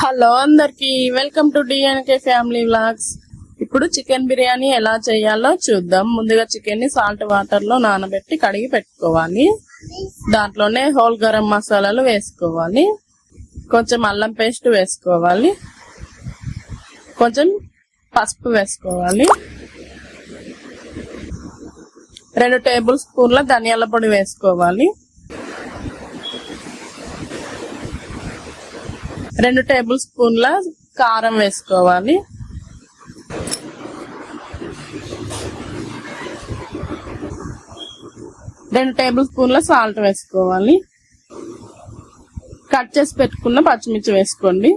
Hello అందరికి welcome to DNK family vlogs. ఇప్పుడు chicken biryani ఎలా చేయాలో చూద్దాం. ముందుగా చికెన్ ని సాల్ట్ వాటర్ లో నానబెట్టి కడిగి పెట్టుకోవాలి. దాంట్లోనే హోల్ గరం మసాలాలు వేసుకోవాలి, కొంచెం అల్లం పేస్ట్ వేసుకోవాలి, కొంచెం పసుపు వేసుకోవాలి, 2 టేబుల్ స్పూన్ల ధనియాల పొడి వేసుకోవాలి, 2 టేబుల్ స్పూన్ల కారం వేసుకోవాలి, 2 టేబుల్ స్పూన్ల సాల్ట్ వేసుకోవాలి, కట్ చేసి పెట్టుకున్న పచ్చిమిర్చి వేసుకోండి,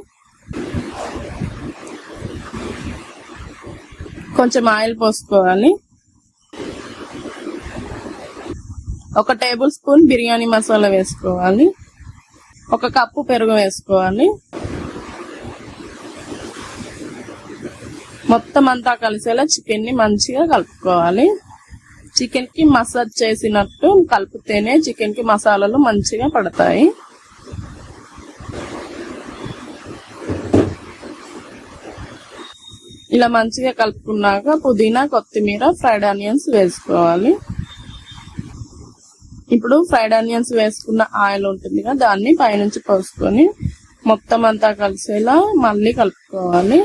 కొంచెం ఆయిల్ పోసుకోవాలి, 1 టేబుల్ స్పూన్ బిర్యానీ మసాలా వేసుకోవాలి, 1 కప్పు పెరుగు వేసుకోవాలి. మొత్తం అంతా కలిసేలా చికెన్ ని మంచిగా కలుపుకోవాలి. చికెన్ కి మసాజ్ చేసినట్టు కలిపితేనే చికెన్ కి మసాలాలు మంచిగా పడతాయి. ఇలా మంచిగా కలుపుకున్నాక పుదీనా, కొత్తిమీర, ఫ్రైడ్ ఆనియన్స్ వేసుకోవాలి. ఇప్పుడు ఫ్రైడ్ ఆనియన్స్ వేసుకున్న ఆయిల్ ఉంటుంది కదా, దాన్ని పైనుంచి పోసుకొని మొత్తం అంతా కలిసేలా మళ్ళీ కలుపుకోవాలి.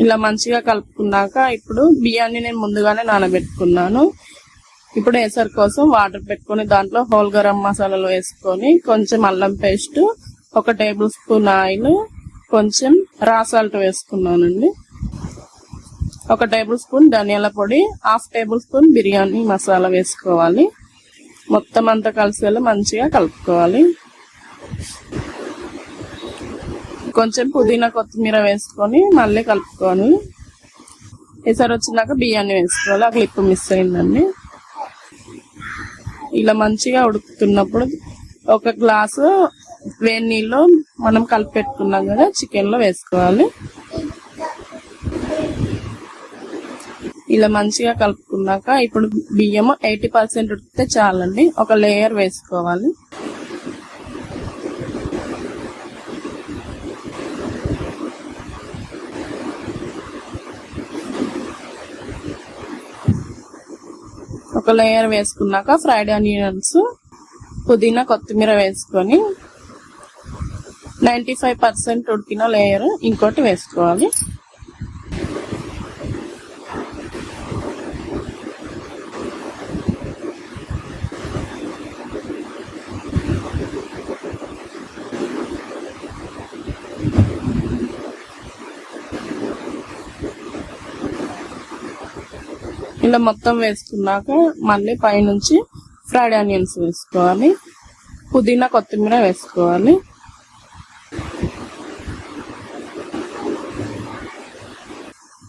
ఇలా మంచిగా కలుపుకున్నాక ఇప్పుడు బియ్యాన్ని నేను ముందుగానే నానబెట్టుకున్నాను. ఇప్పుడు ఎసరు కోసం వాటర్ పెట్టుకొని దాంట్లో హోల్ గరం మసాలాలు వేసుకొని కొంచెం అల్లం పేస్ట్, 1 టేబుల్ స్పూన్ ఆయిల్, కొంచెం రా సాల్ట్ వేసుకున్నానండి, 1 టేబుల్ స్పూన్ ధనియాల పొడి, 1/2 టేబుల్ స్పూన్ బిర్యానీ మసాలా వేసుకోవాలి. మొత్తం అంతా కలిసేలా మంచిగా కలుపుకోవాలి. కొంచెం పుదీనా, కొత్తిమీర వేసుకొని మళ్ళీ కలుపుకోవాలి. ఈసారి వచ్చినాక బియ్యాన్ని వేసుకోవాలి. ఆ క్లిప్ మిస్ అయిందండి. ఇలా మంచిగా ఉడుకుతున్నప్పుడు 1 గ్లాసు వేడి నీళ్ళు మనం కలిపి పెట్టుకున్నాం కదా చికెన్ లో వేసుకోవాలి. ఇలా మంచిగా కలుపుకున్నాక ఇప్పుడు బియ్యం 80% ఉడికితే చాలండి. 1 లేయర్ వేసుకోవాలి. ఒక లేయర్ వేసుకున్నాక ఫ్రైడ్ ఆనియన్స్, పుదీనా, కొత్తిమీర వేసుకొని 95% ఉడికిన లేయర్ ఇంకోటి వేసుకోవాలి. ఇలా మొత్తం వేసుకున్నాక మళ్ళీ పైనుంచి ఫ్రైడ్ ఆనియన్స్ వేసుకోవాలి, పుదీనా, కొత్తిమీర వేసుకోవాలి.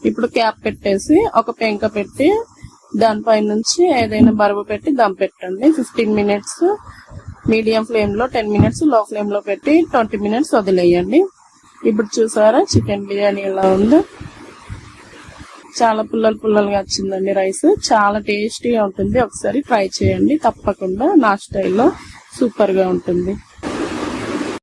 ఇప్పుడు క్యాప్ పెట్టేసి ఒక పెంక పెట్టి దానిపై నుంచి ఏదైనా బరువు పెట్టి దమ్ పెట్టండి. 15 మినిట్స్ మీడియం ఫ్లేమ్ లో, 10 మినిట్స్ లో ఫ్లేమ్ లో పెట్టి 20 మినిట్స్ వదిలేయండి. ఇప్పుడు చూసారా చికెన్ బిర్యానీ ఎలా ఉందో, చాలా పుల్లలుగా వచ్చిందండి. రైస్ చాలా టేస్టీగా ఉంటుంది. ఒకసారి ట్రై చేయండి తప్పకుండా. నా స్టైల్లో సూపర్ గా ఉంటుంది.